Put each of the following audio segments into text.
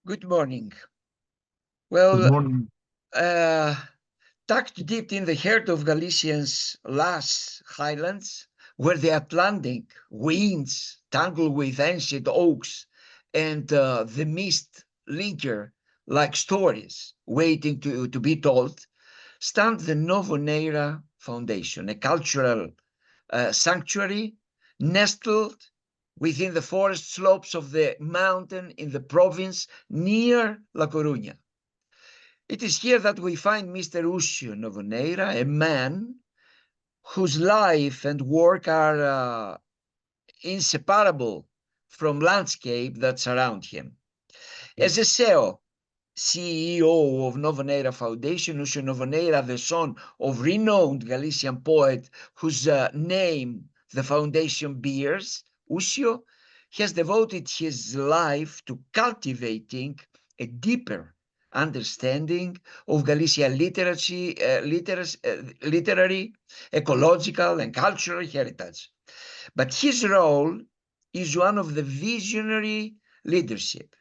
Good morning. Good Well, morning. tucked deep in the heart of Galicia's Las Highlands, where the Atlantic winds tangle with ancient oaks and the mist linger like stories waiting to be told, stands the Novoneyra Foundation, a cultural sanctuary nestled within the forest slopes of the mountain in the province near La Coruña. It is here that we find Mr. Uxio Novoneyra, a man whose life and work are inseparable from landscape that surround him. As a CEO of Novoneyra Foundation, Uxio Novoneyra, the son of renowned Galician poet whose name the foundation bears, Uxio has devoted his life to cultivating a deeper understanding of Galician literary, ecological, and cultural heritage. But his role is one of the visionary leadership.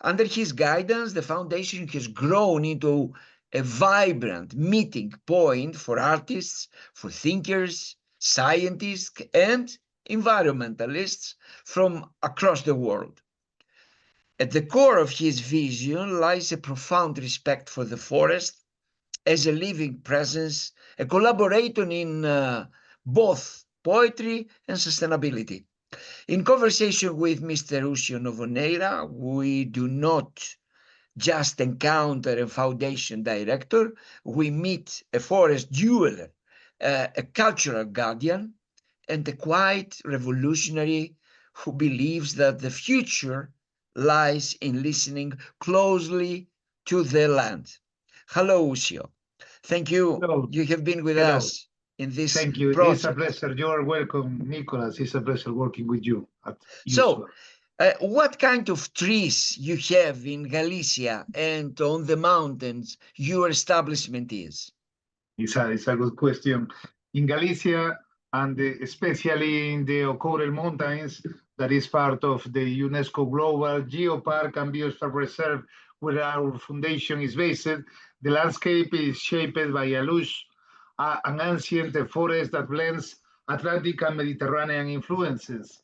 Under his guidance, the foundation has grown into a vibrant meeting point for artists, for thinkers, scientists, and environmentalists from across the world. At the core of his vision lies a profound respect for the forest as a living presence, a collaborator in both poetry and sustainability. In conversation with Mr. Uxio Novoneyra, we do not just encounter a foundation director, we meet a forest jeweler, a cultural guardian, and a quiet revolutionary who believes that the future lies in listening closely to the land. Hello, Uxio. Thank you. Hello. You have been with Hello. us in this Thank you. It's a project. pleasure. You're welcome, Nicholas. It's a pleasure working with you as So, usual. what kind of trees you have in Galicia and on the mountains your establishment is? It's a good question. In Galicia, and especially in the Ocoral Mountains, that is part of the UNESCO Global Geopark and Biosphere Reserve, where our foundation is based, the landscape is shaped by a lush, an ancient forest that blends Atlantic and Mediterranean influences.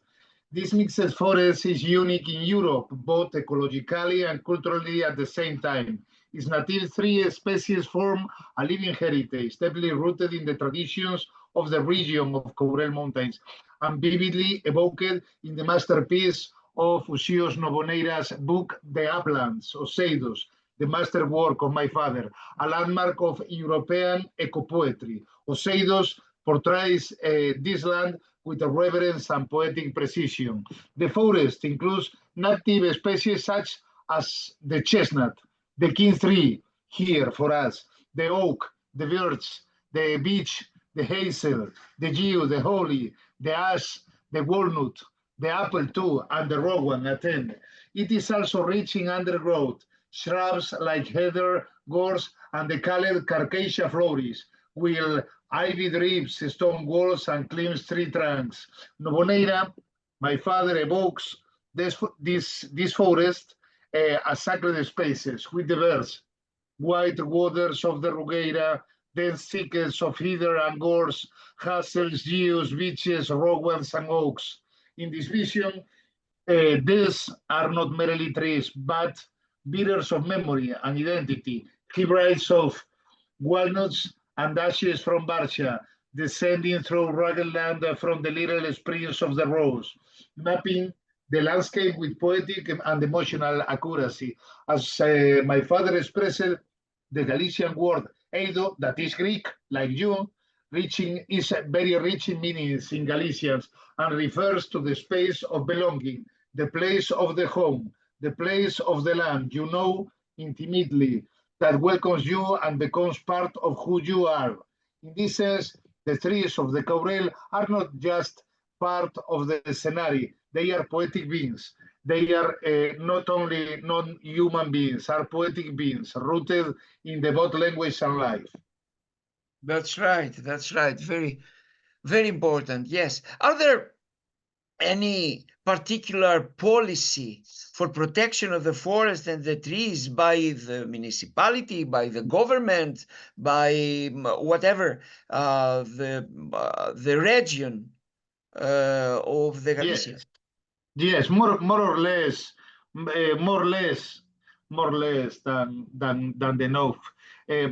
This mixed forest is unique in Europe, both ecologically and culturally at the same time. Its native three species form a living heritage, deeply rooted in the traditions of the region of Courel Mountains, and vividly evoked in the masterpiece of Uxio Novoneyra's book, The Uplands, Oseidos, the masterwork of my father, a landmark of European eco-poetry. Oseidos portrays this land with a reverence and poetic precision. The forest includes native species such as the chestnut, the king tree here for us, the oak, the birch, the beech, the hazel, the yew, the holly, the ash, the walnut, the apple too, and the rowan at end. It is also rich in undergrowth, shrubs like heather, gorse, and the colored Carcacia floris, while ivy drapes stone walls and climbs tree trunks. Novoneyra, my father, evokes this forest as sacred spaces with the verse, white waters of the Rugeira, dense thickets of heather and gorse, hazels, yews, beeches, rowans, and oaks. In this vision, these are not merely trees, but bearers of memory and identity, hybrids of walnuts and ashes from Barcia, descending through rugged land from the little springs of the rose, mapping the landscape with poetic and emotional accuracy. As my father expressed, the Galician word eido, that is Greek, like you, reaching is very rich in meanings in Galicians and refers to the space of belonging, the place of the home, the place of the land you know intimately, that welcomes you and becomes part of who you are. In this sense, the trees of the Caurel are not just part of the scenario, they are poetic beings. They are not only non-human beings, are poetic beings rooted in the both language and life. That's right. That's right. Very, very important. Yes. Are there any particular policy for protection of the forest and the trees by the municipality, by the government, by whatever, the region of the Galicia? Yes. Yes, more or less, more or less than the north.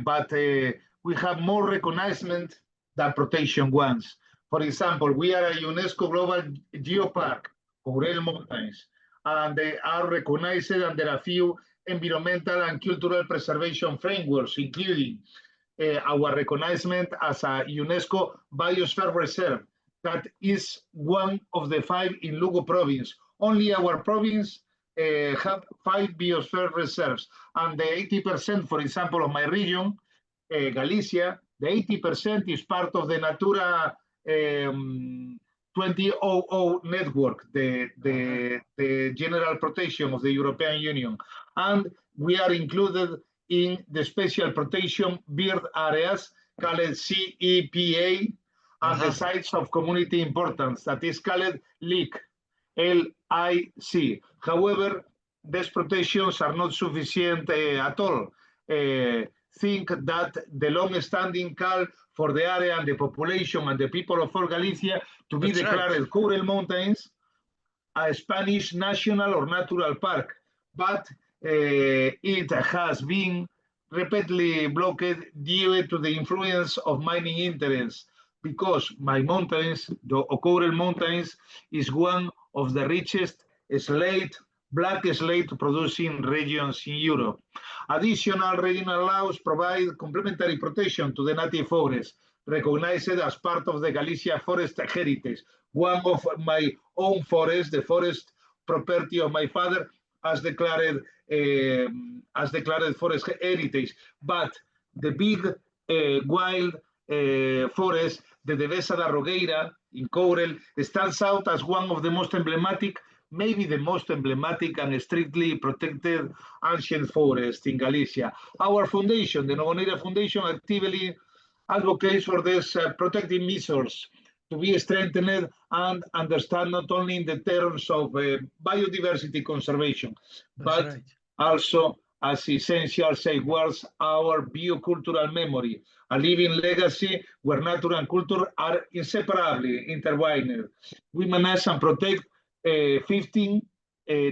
But we have more recognition than protection ones. For example, we are a UNESCO Global Geopark, Courel Mountains, and they are recognized under a few environmental and cultural preservation frameworks, including our recognition as a UNESCO Biosphere Reserve. That is one of the 5 in Lugo province. Only our province have 5 biosphere reserves, and the 80%, for example, of my region, Galicia, the 80% is part of the Natura 2000 network, the general protection of the European Union. And we are included in the special protection bird areas called CEPA, and the sites of community importance, that is called LIC, L-I-C. However, these protections are not sufficient at all. Think that the long-standing call for the area and the population and the people of all Galicia to be declared Courel Mountains a Spanish national or natural park, but it has been repeatedly blocked due to the influence of mining interests, because my mountains, the Courel Mountains, is one of the richest black slate producing regions in Europe. Additional regional laws provide complementary protection to the native forest, recognized as part of the Galicia forest heritage. One of my own forests, the forest property of my father, as declared forest heritage. But the big wild forest, the Devesa da Rogueira in Courel, stands out as one of the most emblematic, maybe the most emblematic and strictly protected ancient forest in Galicia. Our foundation, the Novoneyra Foundation, actively advocates for these protective measures to be strengthened and understand not only in the terms of biodiversity conservation, but also as essential safeguards our biocultural memory, a living legacy where nature and culture are inseparably intertwined. We manage and protect 15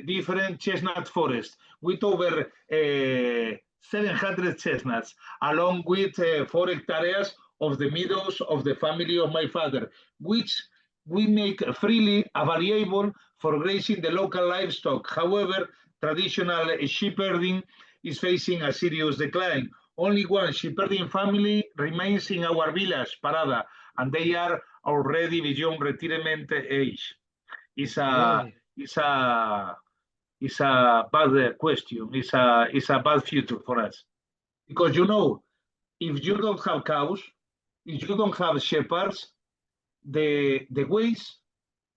different chestnut forests with over 700 chestnuts, along with 4 hectares of the meadows of the family of my father, which we make freely available for grazing the local livestock. However, traditional sheep herding is facing a serious decline. Only one sheep herding family remains in our village, Parada, and they are already beyond retirement age. It's a bad question. It's a bad future for us, because if you don't have cows, if you don't have shepherds, the ways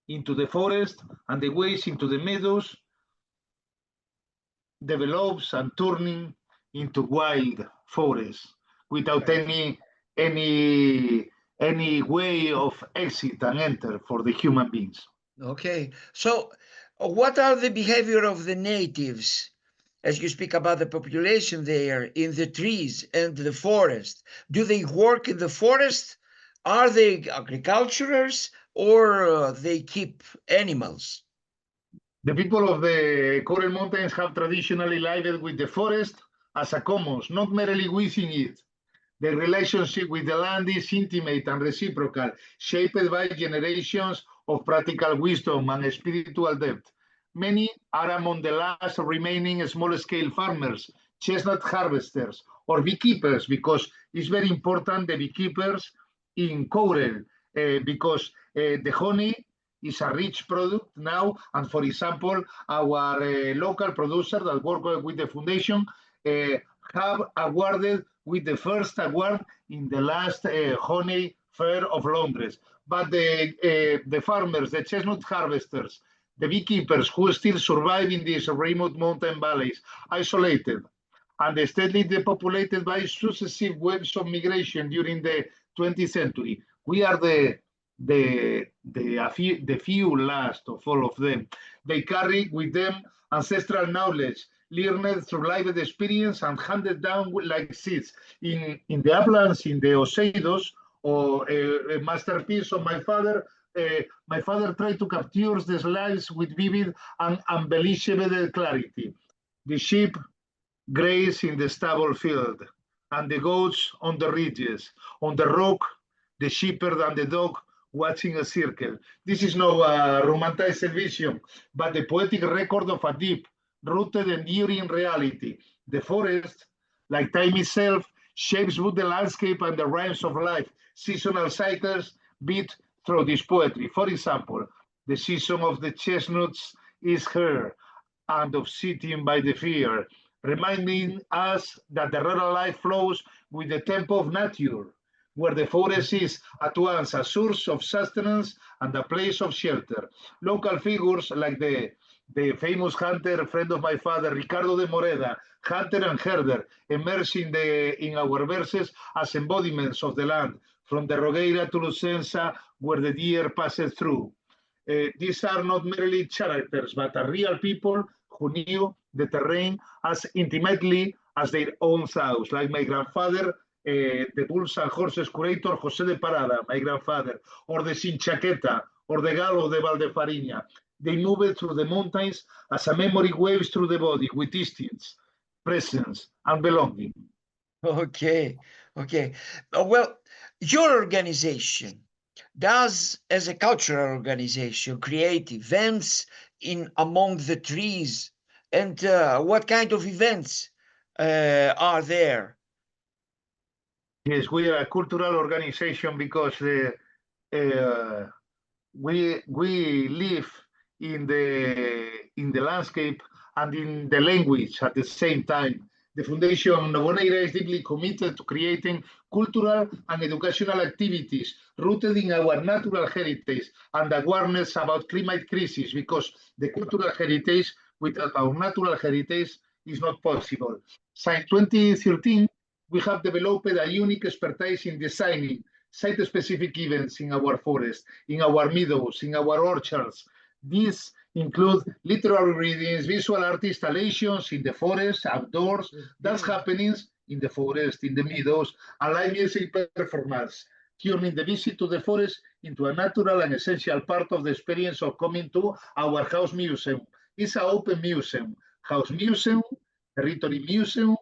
into the forest and the ways into the meadows develops and turning into wild forest without any way of exit and enter for the human beings. Okay, so what are the behavior of the natives as you speak about the population there in the trees and the forest? Do they work in the forest? Are they agriculturers, or they keep animals? The people of the Courel Mountains have traditionally lived with the forest as a commons, not merely within it. The relationship with the land is intimate and reciprocal, shaped by generations of practical wisdom and spiritual depth. Many are among the last remaining small-scale farmers, chestnut harvesters, or beekeepers, because it's very important, the beekeepers in Courel, because the honey is a rich product now, and for example, our local producer that work with the foundation have awarded with the first award in the last honey fair of Londres. But the farmers, the chestnut harvesters, the beekeepers who still survive in these remote mountain valleys, isolated and steadily depopulated by successive waves of migration during the 20th century. We are the the few last of all of them. They carry with them ancestral knowledge, learned through lived experience and handed down like seeds. In the uplands, in the Oseidos, or a masterpiece of my father tried to capture the slides with vivid and unbelievable clarity. The sheep graze in the stubble field, and the goats on the ridges. On the rock, the shepherd and the dog watching a circle. This is no romanticized vision, but the poetic record of a deep, rooted, enduring reality. The forest, like time itself, shapes both the landscape and the rhymes of life. Seasonal cycles beat through this poetry. For example, the season of the chestnuts is here, and of sitting by the fire, reminding us that the rural life flows with the tempo of nature, where the forest is at once a source of sustenance and a place of shelter. Local figures like the famous hunter, friend of my father, Ricardo de Moreda, hunter and herder, emerge in our verses as embodiments of the land, from the Rogueira to Lucensa, where the deer passes through. These are not merely characters, but are real people who knew the terrain as intimately as their own selves, like my grandfather, the bulls and horses curator José de Parada, my grandfather, or the Sinchaqueta, or the Galo de Valdefariña. They moved through the mountains as a memory waves through the body with instincts, presence, and belonging. Okay, okay. Well, your organization does, as a cultural organization, create events in among the trees. And what kind of events are there? Yes, we are a cultural organization because we live in the landscape and in the language at the same time. The Foundation Novoneyra is deeply committed to creating cultural and educational activities rooted in our natural heritage and awareness about climate crisis, because the cultural heritage without our natural heritage is not possible. Since 2013, we have developed a unique expertise in designing site-specific events in our forest, in our meadows, in our orchards. These include literary readings, visual art installations in the forest, outdoors, dance happenings in the forest, in the meadows, and live music performance, turning the visit to the forest into a natural and essential part of the experience of coming to our house museum. It's an open museum, house museum, territory museum,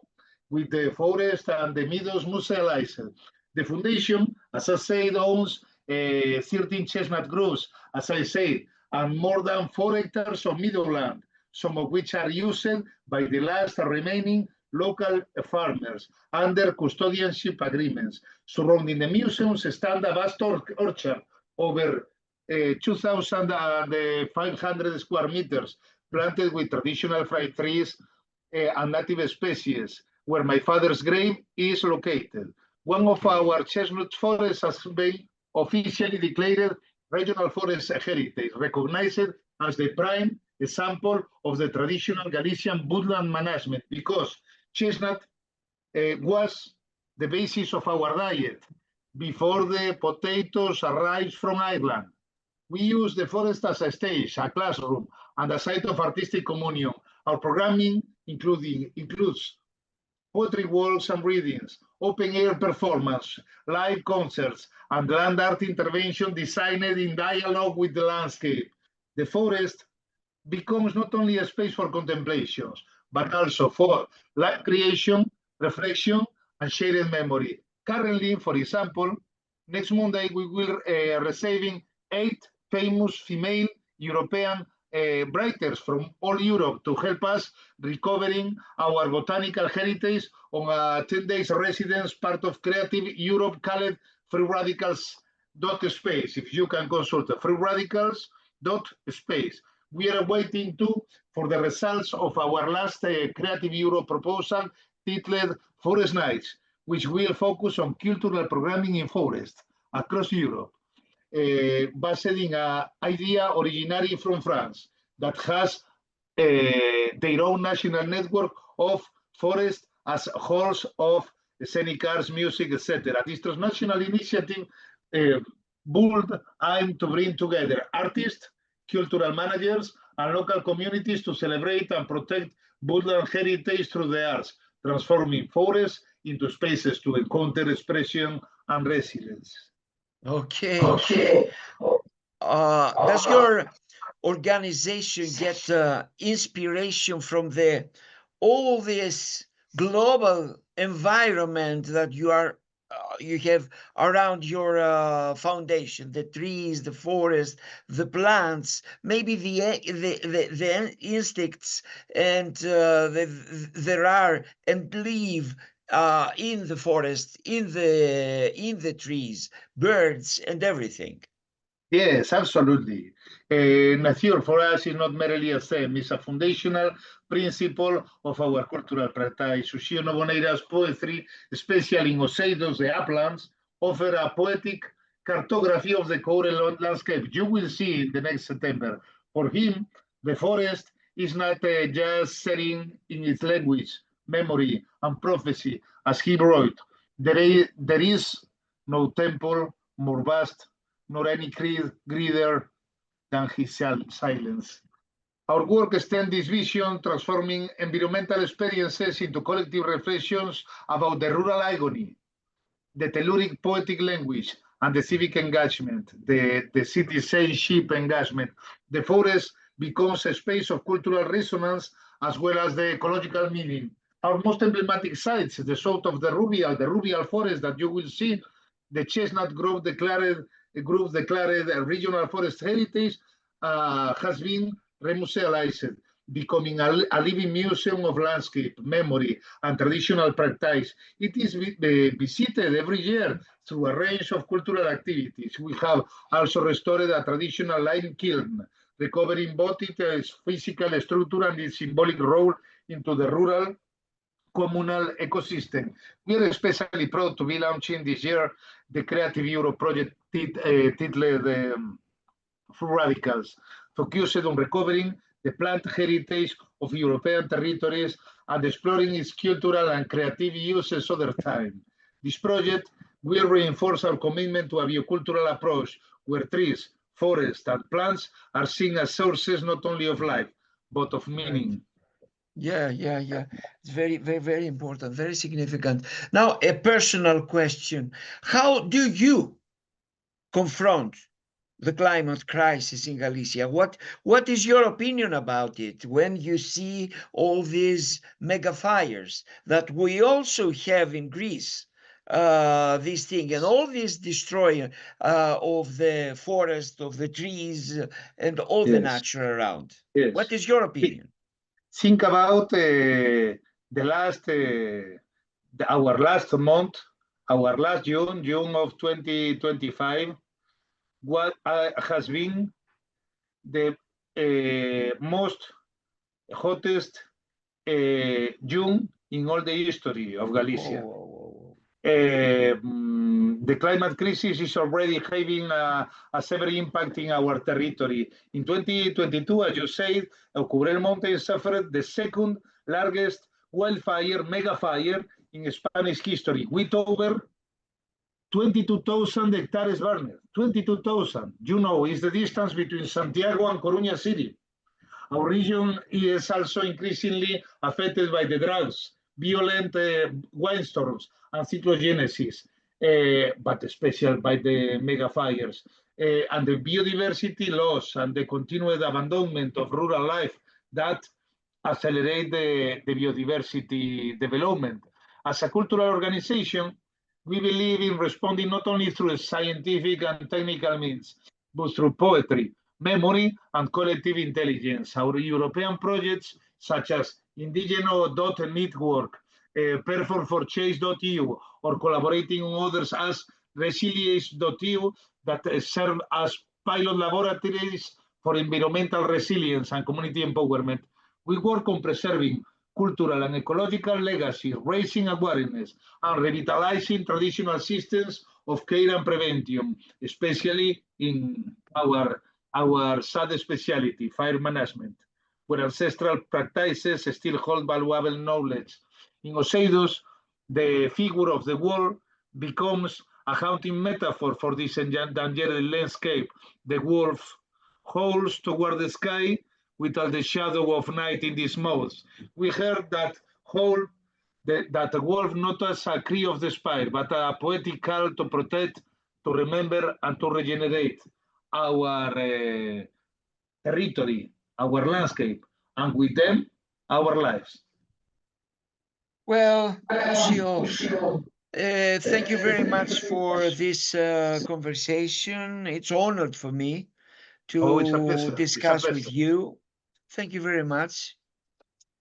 with the forest and the meadows musealized. The foundation, as I said, owns 13 chestnut groves, as I said, and more than 4 hectares of meadowland, some of which are used by the last remaining local farmers under custodianship agreements. Surrounding the museums stand a vast orchard over 2,500 square meters, planted with traditional fruit trees and native species, where my father's grave is located. One of our chestnut forests has been officially declared regional forest heritage, recognized as the prime example of the traditional Galician woodland management, because chestnut was the basis of our diet before the potatoes arrived from Ireland. We use the forest as a stage, a classroom, and a site of artistic communion. Our programming includes poetry walks and readings, open-air performance, live concerts, and land art intervention designed in dialogue with the landscape. The forest becomes not only a space for contemplations, but also for life creation, reflection, and shared memory. Currently, for example, next Monday we will receiving 8 famous female European writers from all Europe to help us recovering our botanical heritage on a 10 days residence, part of Creative Europe called Free Radicals .space. If you can consult Free Radicals .space. We are waiting too for the results of our last Creative Europe proposal titled Forest Nights, which will focus on cultural programming in forests across Europe. Based in an idea originally from France that has their own national network of forests as halls of scenic arts, music, etc. This transnational initiative Bold aim to bring together artists, cultural managers, and local communities to celebrate and protect woodland heritage through the arts, transforming forests into spaces to encounter expression and resilience. Okay. Does your organization get inspiration from all this global environment that you have around your foundation, the trees, the forest, the plants, maybe the insects and there are and live in the forest, in the trees, birds and everything? Yes, absolutely. Nature for us is not merely a theme, it's a foundational principle of our cultural practice. Uxio Novoneyra's poetry, especially in Oseidos, the uplands, offer a poetic cartography of the coral landscape. You will see in the next September. For him, the forest is not just setting in its language, memory, and prophecy, as he wrote. There is no temple more vast nor any greater than his silence. Our work extends this vision, transforming environmental experiences into collective reflections about the rural agony, the telluric poetic language, and the civic engagement, the citizenship engagement. The forest becomes a space of cultural resonance as well as the ecological meaning. Our most emblematic sites, the south of the Rubial forest that you will see, the Chestnut Grove declared regional forest heritage, has been remusealized, becoming a living museum of landscape, memory, and traditional practice. It is visited every year through a range of cultural activities. We have also restored a traditional lime kiln, recovering both its physical structure and its symbolic role into the rural communal ecosystem. We are especially proud to be launching this year the Creative Europe project titled Free Radicals, focused on recovering the plant heritage of European territories and exploring its cultural and creative uses over time. This project will reinforce our commitment to a biocultural approach where trees, forests, and plants are seen as sources not only of life, but of meaning. Right. Yeah. It's very, very, very important, very significant. Now, a personal question. How do you confront the climate crisis in Galicia? What is your opinion about it when you see all these mega fires that we also have in Greece? This thing and all this destroying of the forest, of the trees, and all the nature around. What is your opinion? Think about our last month, our last June of 2025, what has been the most hottest June in all the history of Galicia. The climate crisis is already having a severe impact in our territory. In 2022, as you said, El Cubrel Mountain suffered the second largest wildfire, mega fire in Spanish history, with over 22,000 hectares burned. 22,000, you know, is the distance between Santiago and Coruña City. Our region is also increasingly affected by the droughts, violent windstorms, and cyclogenesis, but especially by the mega fires, and the biodiversity loss and the continued abandonment of rural life that accelerate the biodiversity development. As a cultural organization, we believe in responding not only through scientific and technical means, but through poetry, memory, and collective intelligence. Our European projects, such as Indigeno.network, Perform4Change.eu, or collaborating on others as Resilience.eu, that serve as pilot laboratories for environmental resilience and community empowerment. We work on preserving cultural and ecological legacy, raising awareness, and revitalizing traditional systems of care and prevention, especially in our sad specialty, fire management, where ancestral practices still hold valuable knowledge. In Oseidos, the figure of the wall becomes a haunting metaphor for this endangered landscape. The wolf howls toward the sky without the shadow of night in these modes. We heard that howl, that the wolf not as a cry of despair, but a poetic call to protect, to remember, and to regenerate our territory, our landscape, and with them, our lives. Well, Uxio, thank you very much for this conversation. It's honored for me Oh, it's a to pleasure. discuss with you. Thank you very much,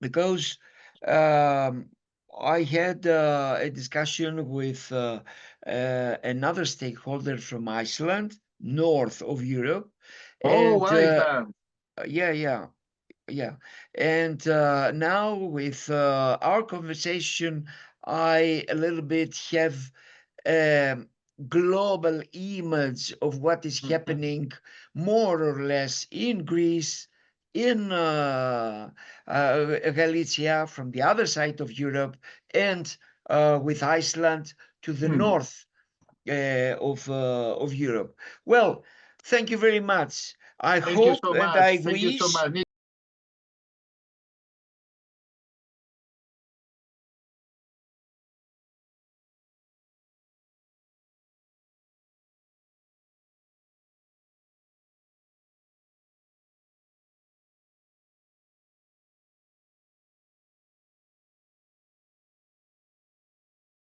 because I had a discussion with another stakeholder from Iceland, north of Europe, Oh, and Iceland. yeah, and now with our conversation, I a little bit have um, global image of what is happening more or less in Greece, in Galicia from the other side of Europe, and with Iceland to the north of Europe. Well, thank you very much. I Thank you hope so and much. I Thank you so wish much.